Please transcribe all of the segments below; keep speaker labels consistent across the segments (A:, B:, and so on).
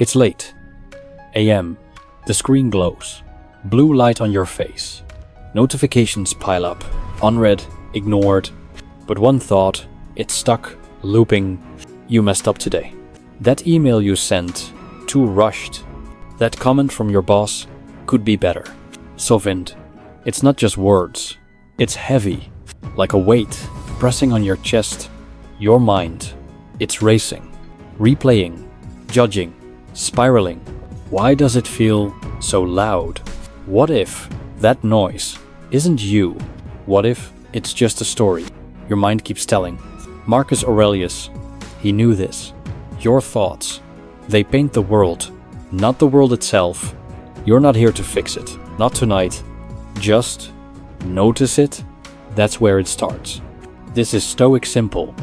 A: It's late. AM. The screen glows. Blue light on your face. Notifications pile up. Unread, ignored. But one thought, it's stuck, looping. You messed up today. That email you sent, too rushed. That comment from your boss could be better. Sovind. It's not just words. It's heavy, like a weight pressing on your chest. Your mind. It's racing, replaying, judging, spiraling. Why does it feel so loud? What if that noise isn't you? What if it's just a story your mind keeps telling? Marcus Aurelius, he knew this. Your thoughts, they paint the world, not the world itself. You're not here to fix it, not tonight. Just notice it. That's where it starts. This is Stoic simple,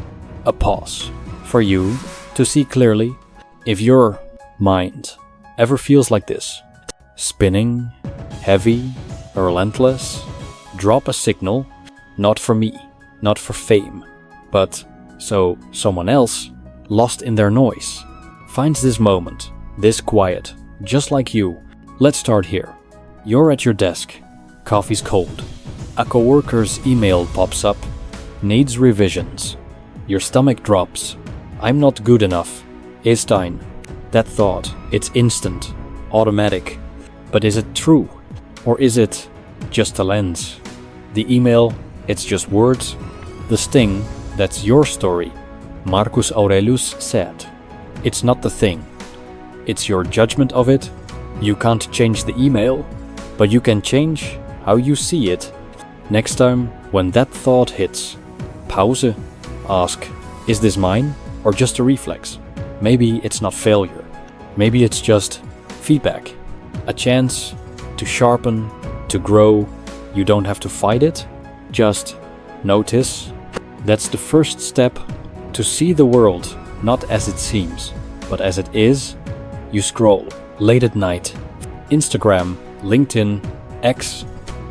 A: a pause for you to see clearly. If your mind ever feels like this, spinning, heavy, relentless, drop a signal, not for me, not for fame, but so someone else, lost in their noise, finds this moment, this quiet, just like you. Let's start here. You're at your desk, coffee's cold, a coworker's email pops up, needs revisions, your stomach drops. I'm not good enough. Einstein. That thought, it's instant, automatic. But is it true? Or is it just a lens? The email, it's just words. The sting, that's your story. Marcus Aurelius said, it's not the thing. It's your judgment of it. You can't change the email, but you can change how you see it. Next time, when that thought hits, pause, ask, is this mine or just a reflex? Maybe it's not failure. Maybe it's just feedback. A chance to sharpen, to grow. You don't have to fight it. Just notice. That's the first step to see the world not as it seems, but as it is. You scroll late at night. Instagram, LinkedIn, X,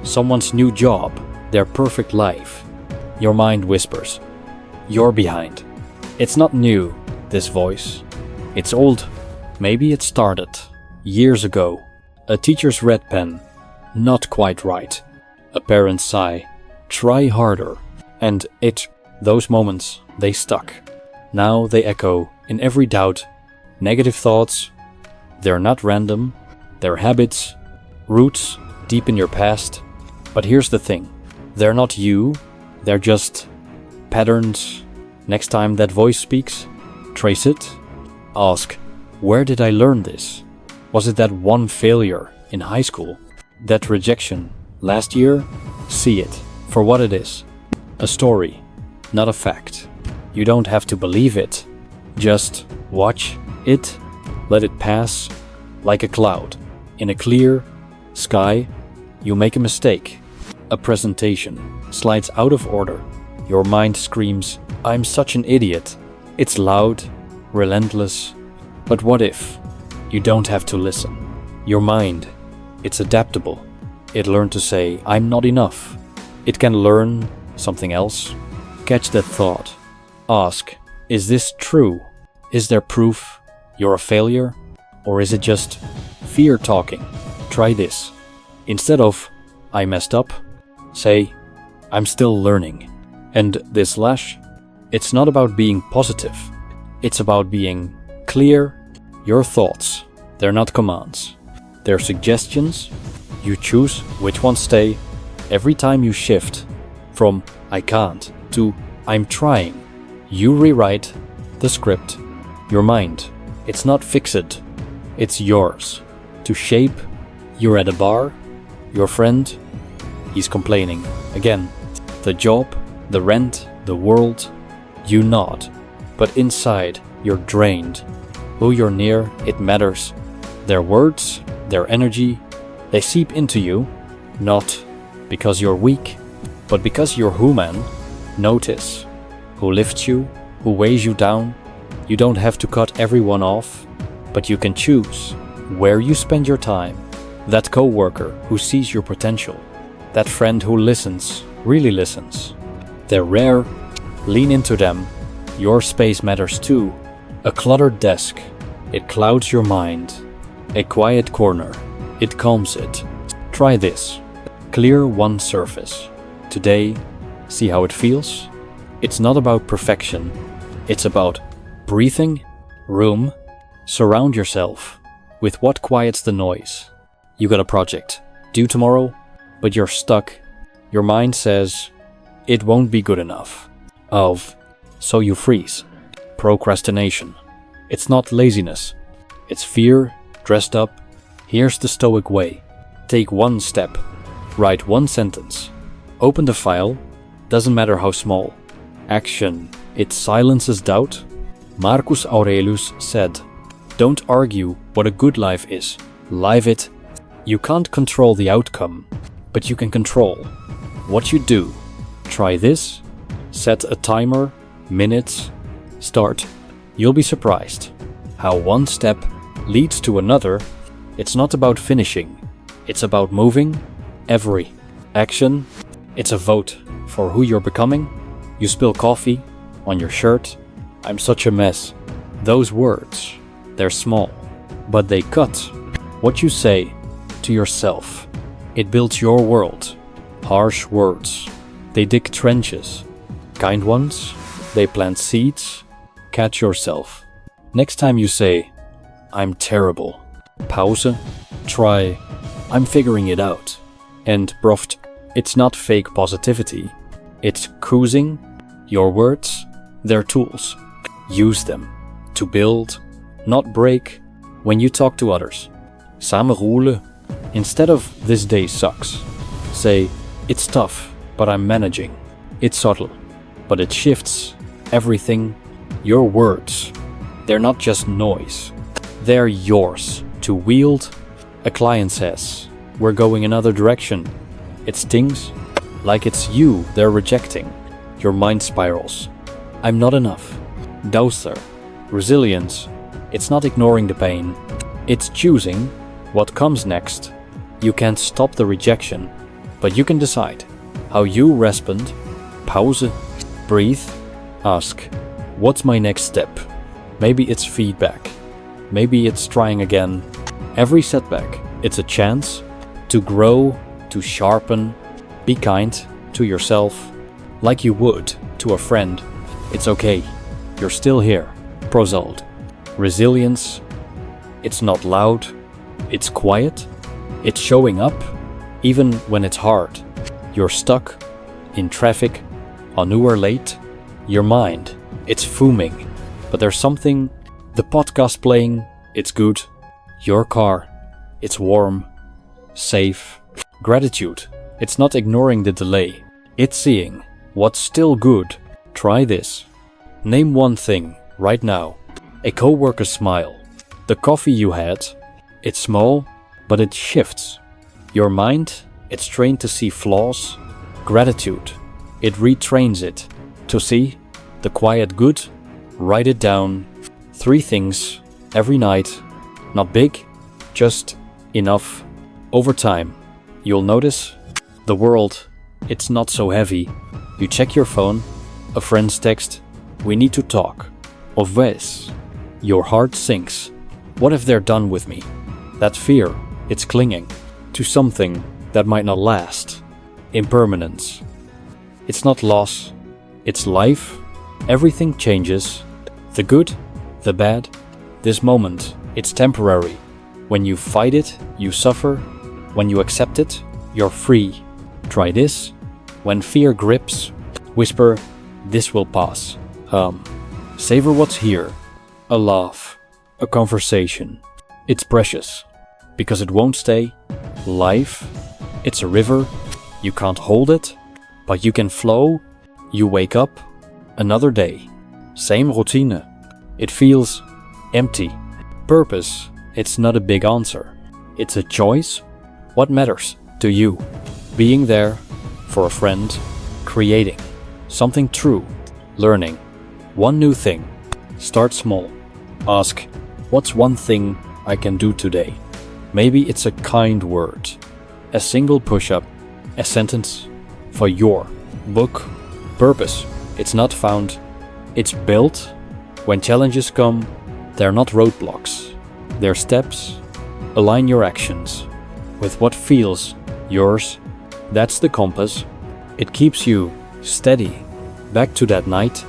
A: someone's new job, their perfect life. Your mind whispers, you're behind. It's not new, this voice. It's old. Maybe it started years ago. A teacher's red pen, not quite right. A parent's sigh, try harder. And those moments, they stuck. Now they echo in every doubt. Negative thoughts, they're not random. They're habits, roots deep in your past. But here's the thing, they're not you. They're just patterns. Next time that voice speaks, trace it. Ask, where did I learn this? Was it that one failure in high school? That rejection last year? See it for what it is. A story, not a fact. You don't have to believe it. Just watch it, let it pass like a cloud. In a clear sky, you make a mistake. A presentation slides out of order. Your mind screams, I'm such an idiot. It's loud, relentless. But what if you don't have to listen? Your mind, it's adaptable. It learned to say, I'm not enough. It can learn something else. Catch that thought. Ask, is this true? Is there proof you're a failure? Or is it just fear talking? Try this. Instead of, I messed up, say, I'm still learning. And this slash, it's not about being positive. It's about being clear. Your thoughts, they're not commands. They're suggestions. You choose which ones stay. Every time you shift from I can't to I'm trying, you rewrite the script. Your mind, it's not fixed. It's yours to shape. You're at a bar. Your friend, he's complaining. Again, the job, the rent, the world. You nod, but inside you're drained. Who you're near, it matters. Their words, their energy, they seep into you, not because you're weak, but because you're human. Notice who lifts you, who weighs you down. You don't have to cut everyone off, but you can choose where you spend your time. That coworker who sees your potential, that friend who listens, really listens. They're rare, lean into them. Your space matters too. A cluttered desk, It clouds your mind. A quiet corner. It calms it. Try this. Clear one surface. Today, see how it feels? It's not about perfection. It's about breathing, room, surround yourself with what quiets the noise. You got a project due tomorrow, but you're stuck. Your mind says, it won't be good enough. So you freeze. Procrastination. It's not laziness. It's fear dressed up. Here's the Stoic way. Take one step. Write one sentence. Open the file. Doesn't matter how small. Action. It silences doubt. Marcus Aurelius said, don't argue what a good life is. Live it. You can't control the outcome, but you can control what you do. Try this. Set a timer. Minutes. Start. You'll be surprised how one step leads to another. It's not about finishing. It's about moving. Every action. It's a vote for who you're becoming. You spill coffee on your shirt. I'm such a mess. Those words, they're small, but they cut. What you say to yourself, it builds your world. Harsh words, they dig trenches. Kind ones, they plant seeds. Catch yourself. Next time you say, I'm terrible. Pause. Try, I'm figuring it out. And proft, it's not fake positivity. It's choosing. Your words, they're tools. Use them to build, not break. When you talk to others, samenroelen. Instead of this day sucks, say it's tough, but I'm managing. It's subtle, but it shifts everything. Your words, they're not just noise. They're yours to wield. A client says, we're going another direction. It stings like it's you they're rejecting. Your mind spirals. I'm not enough. Douster. Resilience. It's not ignoring the pain. It's choosing what comes next. You can't stop the rejection, but you can decide how you respond. Pause. Breathe. Ask, what's my next step? Maybe it's feedback. Maybe it's trying again. Every setback, it's a chance to grow, to sharpen. Be kind to yourself. Like you would to a friend. It's okay. You're still here. Prosald. Resilience. It's not loud. It's quiet. It's showing up even when it's hard. You're stuck in traffic. On you are late. Your mind. It's fuming. But there's something. The podcast playing. It's good. Your car. It's warm. Safe. Gratitude. It's not ignoring the delay. It's seeing what's still good. Try this. Name one thing right now. A coworker's smile. The coffee you had. It's small, but it shifts. Your mind, it's trained to see flaws. Gratitude. It retrains it to see the quiet good. Write it down. 3 things every night. Not big, just enough. Over time, you'll notice the world, it's not so heavy. You check your phone, a friend's text, we need to talk. Of vez, your heart sinks. What if they're done with me? That fear, it's clinging to something that might not last. Impermanence. It's not loss, it's life. Everything changes. The good, the bad. This moment, it's temporary. When you fight it, you suffer. When you accept it, you're free. Try this. When fear grips, whisper, this will pass. Savor what's here. A laugh. A conversation. It's precious. Because it won't stay. Life. It's a river. You can't hold it. But you can flow. You wake up. Another day. Same routine. It feels empty. Purpose. It's not a big answer. It's a choice. What matters to you? Being there for a friend. Creating something true. Learning one new thing. Start small. Ask, what's one thing I can do today? Maybe it's a kind word. A single push-up. A sentence for your book. Purpose. It's not found. It's built. When challenges come, They're not roadblocks. They're steps. Align your actions with what feels yours. That's the compass. It keeps you steady. Back to that night.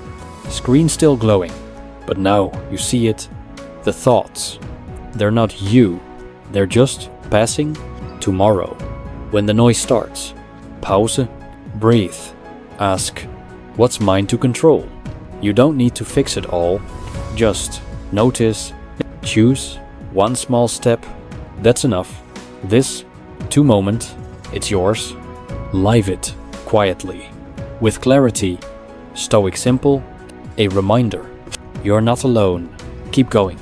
A: Screen still glowing. But now you see it. The thoughts. They're not you. They're just passing tomorrow. When the noise starts, pause, breathe, ask, what's mine to control? You don't need to fix it all. Just notice, choose one small step. That's enough. This moment, it's yours. Live it quietly. With clarity. Stoic simple. A reminder. You're not alone. Keep going.